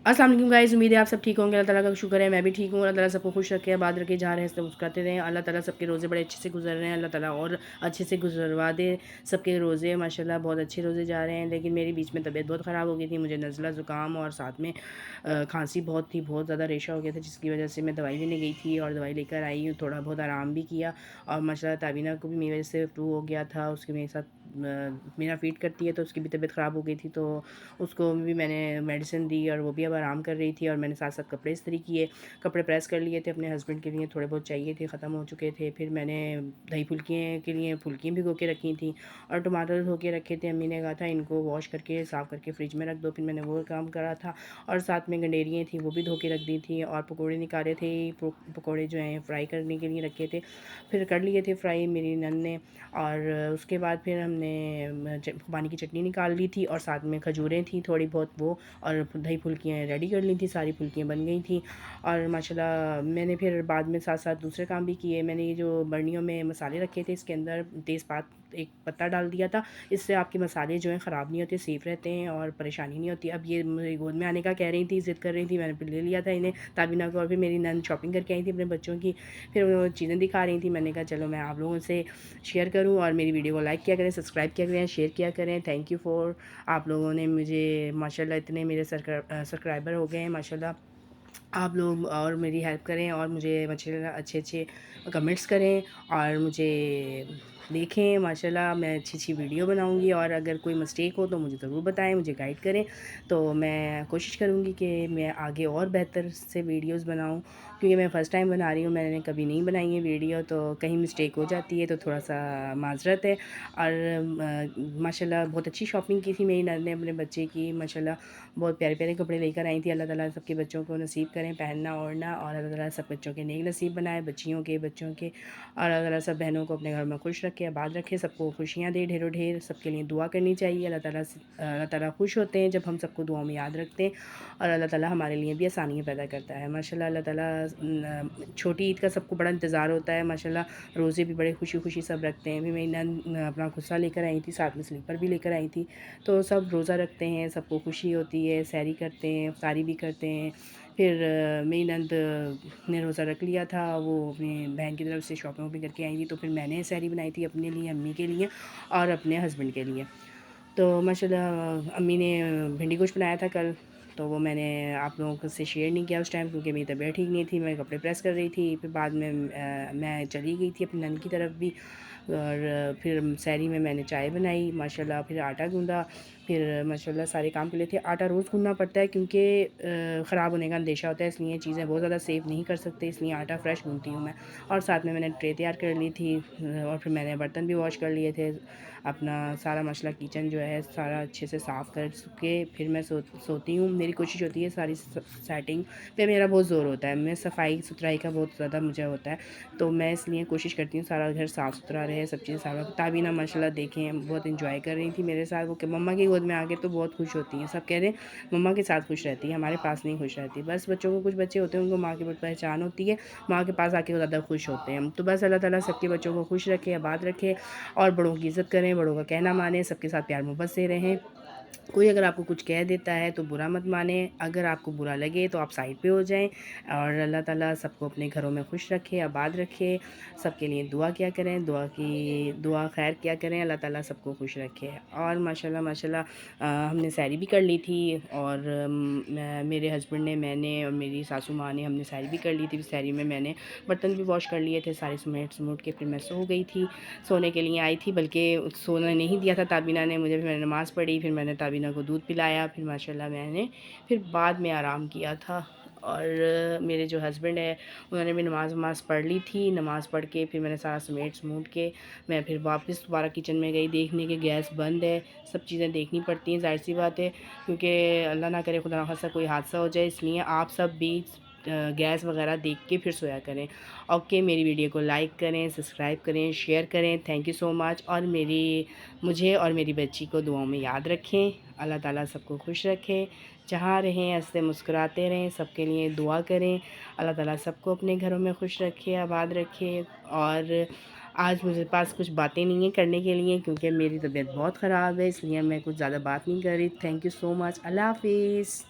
अस्सलाम वालेकुम गाइस, उम्मीद है आप सब ठीक होंगे। अल्लाह ताला का शुक्र है मैं भी ठीक हूँ। अल्लाह ताला सबको खुश रखे, आबाद रखे, जहाँ रहें सब मुस्कुराते रहें। अल्लाह ताला सबके रोज़े बड़े अच्छे से गुजर रहे हैं, अल्लाह ताला और अच्छे से गुजरवा दे सबके रोज़े। माशाल्लाह बहुत अच्छे रोज़े जा रहे हैं। लेकिन मेरी बीच में तबीयत बहुत ख़राब हो गई थी, मुझे नज़ला ज़ुकाम और साथ में खांसी बहुत थी, बहुत ज़्यादा रेशा हो गया था, जिसकी वजह से मैं दवाई लेने गई थी और दवाई लेकर आई हूँ। थोड़ा बहुत आराम भी किया और माशाल्लाह ताबीना को भी मेरी वजह से फ्लू हो गया था, उसके मेरे साथ मेरा फ़ीड करती है तो उसकी भी तबीयत ख़राब हो गई थी, तो उसको भी मैंने मेडिसिन दी और वो भी अब आराम कर रही थी। और मैंने साथ साथ कपड़े इस्त्री किए, कपड़े प्रेस कर लिए थे अपने हस्बैंड के लिए, थोड़े बहुत चाहिए थे, ख़त्म हो चुके थे। फिर मैंने दही फुल्कियों के लिए फुल्कियाँ भिगो के रखी थी और टमाटर धो के रखे थे। अम्मी ने कहा था इनको वॉश करके साफ़ करके फ्रिज में रख दो, फिर मैंने वो काम करा था। और साथ में गंडेरियाँ थी वो भी धो के रख दी थी और पकौड़े निकाले थे, पकौड़े जो हैं फ्राई करने के लिए रखे थे, फिर कर लिए थे फ्राई मेरी नन ने। और उसके बाद फिर हमने खुबानी की चटनी निकाल ली थी और साथ में खजूरें थी थोड़ी बहुत वो, और दही फुल्कियाँ रेडी कर ली थी, सारी फुल्कियाँ बन गई थी। और माशाल्लाह मैंने फिर बाद में साथ साथ दूसरे काम भी किए। मैंने ये जो बर्नियों में मसाले रखे थे, इसके अंदर तेज़पात एक पत्ता डाल दिया था, इससे आपके मसाले जो हैं ख़राब नहीं होते, सेफ़ रहते हैं और परेशानी नहीं होती। अब ये मेरी गोद में आने का कह रही थी, ज़िद कर रही थी, मैंने फिर ले लिया था इन्हें ताबीना को। और फिर मेरी नंद शॉपिंग करके आई थी अपने बच्चों की, फिर वो चीज़ें दिखा रही थी। मैंने कहा चलो मैं आप लोगों से शेयर करूं, और मेरी वीडियो को लाइक किया करें, सब्सक्राइब किया करें, शेयर किया करें। थैंक यू फॉर, आप लोगों ने मुझे माशाल्लाह इतने मेरे सब्सक्राइबर हो गए हैं माशाल्लाह। आप लोग और मेरी हेल्प करें और मुझे माशाल्लाह अच्छे अच्छे कमेंट्स करें और मुझे देखें। माशाल्लाह मैं अच्छी अच्छी वीडियो बनाऊंगी, और अगर कोई मिस्टेक हो तो मुझे ज़रूर बताएं, मुझे गाइड करें, तो मैं कोशिश करूंगी कि मैं आगे और बेहतर से वीडियोस बनाऊं। क्योंकि मैं फ़र्स्ट टाइम बना रही हूँ, मैंने कभी नहीं बनाई है वीडियो, तो कहीं मिस्टेक हो जाती है तो थोड़ा सा माजरत है। और माशाल्लाह बहुत अच्छी शॉपिंग की थी मेरी नंद ने अपने बच्चे की। माशाल्लाह बहुत प्यारे प्यारे कपड़े लेकर आई थी। अल्लाह ताला सबके बच्चों को नसीब करें पहनना ओढ़ना, और अल्लाह ताला सब बच्चों के नेक नसीब बनाए, बच्चियों के बच्चों के। और अल्लाह ताला सब बहनों को अपने घर में खुश रखे, आबाद रखे, सबको खुशियाँ दे ढेरों ढेर। सबके लिए दुआ करनी चाहिए। अल्लाह ताला खुश होते हैं जब हम सबको दुआओं में याद रखते हैं, और अल्लाह ताला हमारे लिए भी आसानियाँ पैदा करता है। माशाल्लाह अल्लाह ताला छोटी ईद का सबको बड़ा इंतज़ार होता है माशाल्लाह, रोज़े भी बड़े खुशी खुशी सब रखते हैं। भी मेरी नंद अपना गुस्सा लेकर आई थी, साथ में स्लीपर भी लेकर आई थी, तो सब रोज़ा रखते हैं, सबको खुशी होती है, सैरी करते हैं, इफ्तारी भी करते हैं। फिर मेरी नंद ने रोज़ा रख लिया था, वो अपनी बहन की तरफ से शॉपिंग वॉपिंग करके आई थी, तो फिर मैंने सैरी बनाई थी अपने लिए, अम्मी के लिए और अपने हस्बैंड के लिए। तो माशाल्लाह अम्मी ने भिंडी गोश्त बनाया था कल, तो वो मैंने आप लोगों से शेयर नहीं किया उस टाइम, क्योंकि मेरी तबीयत ठीक नहीं थी, मैं कपड़े प्रेस कर रही थी। फिर बाद में मैं चली गई थी अपनी नंद की तरफ भी। और फिर सहरी में मैंने चाय बनाई माशाल्लाह, फिर आटा गूँधा, फिर माशाल्लाह सारे काम के लिए थे। आटा रोज़ गूँधना पड़ता है क्योंकि ख़राब होने का अंदेशा होता है, इसलिए चीज़ें बहुत ज़्यादा सेव नहीं कर सकते, इसलिए आटा फ्रेश गूँधती हूँ मैं। और साथ में मैंने ट्रे तैयार कर ली थी, और फिर मैंने बर्तन भी वॉश कर लिए थे। अपना सारा मसला किचन जो है सारा अच्छे से साफ़ कर के फिर मैं सोती हूँ। मेरी कोशिश होती है सारी सेटिंग पे मेरा बहुत ज़ोर होता है, मैं सफाई सुथराई का बहुत ज़्यादा मुझे होता है, तो मैं इसलिए कोशिश करती हूँ सारा घर साफ़ सुथरा रहे, सब चीज़ें साफ़। ताबीना माशाल्लाह देखें बहुत इंजॉय कर रही थी मेरे साथ, वो कि मम्मा की गोद में आके तो बहुत खुश होती हैं। सब कह रहे हैं मम्मा के साथ खुश रहती है, हमारे पास नहीं खुश रहती। बस बच्चों को, कुछ बच्चे होते हैं उनको माँ की पहचान होती है, माँ के पास आके वो ज़्यादा खुश होते हैं। तो बस अल्लाह ताला सबके बच्चों को खुश रखे, आबाद रखे, और बड़ों की इज़्ज़त करें, बड़ों का कहना मानें, सबके साथ प्यार मोहब्बत से रहें। कोई अगर आपको कुछ कह देता है तो बुरा मत माने, अगर आपको बुरा लगे तो आप साइड पे हो जाएं। और अल्लाह ताला सबको अपने घरों में खुश रखे, आबाद रखे, सबके लिए दुआ किया करें, दुआ खैर किया करें, अल्लाह ताला सबको खुश रखे। और माशाल्लाह माशाल्लाह हमने सैरी भी कर ली थी, और मेरे हस्बैंड ने, मैंने और मेरी सासू माँ ने हमने सैरी भी कर ली थी। सैरी में मैंने बर्तन भी वॉश कर लिए थे सारे समेट समूट के, फिर मैं सो गई थी, सोने के लिए आई थी, बल्कि सोने नहीं दिया था ताबीना ने मुझे। फिर मैंने नमाज़ पढ़ी, फिर मैंने ताबीना को दूध पिलाया, फिर माशाल्लाह मैंने फिर बाद में आराम किया था। और मेरे जो हस्बैंड है उन्होंने भी नमाज़ पढ़ ली थी, नमाज़ पढ़ के फिर मैंने सारा समेट समूट के मैं फिर वापस दोबारा किचन में गई, देखने के गैस बंद है, सब चीज़ें देखनी पड़ती हैं, ज़ाहिर सी बात है, क्योंकि अल्लाह ना करे खुदा न खास्ता कोई हादसा हो जाए, इसलिए आप सब भी गैस वगैरह देख के फिर सोया करें। ओके, मेरी वीडियो को लाइक करें, सब्सक्राइब करें, शेयर करें, थैंक यू सो मच। और मुझे और मेरी बच्ची को दुआओं में याद रखें। अल्लाह ताला सबको खुश रखे, जहाँ रहें हंसते मुस्कुराते रहें, सबके लिए दुआ करें। अल्लाह ताला सबको अपने घरों में खुश रखे, आबाद रखे। और आज मुझे पास कुछ बातें नहीं हैं करने के लिए, क्योंकि मेरी तबीयत बहुत ख़राब है, इसलिए मैं कुछ ज़्यादा बात नहीं कर रही। थैंक यू सो मच, अल्लाह हाफिज़।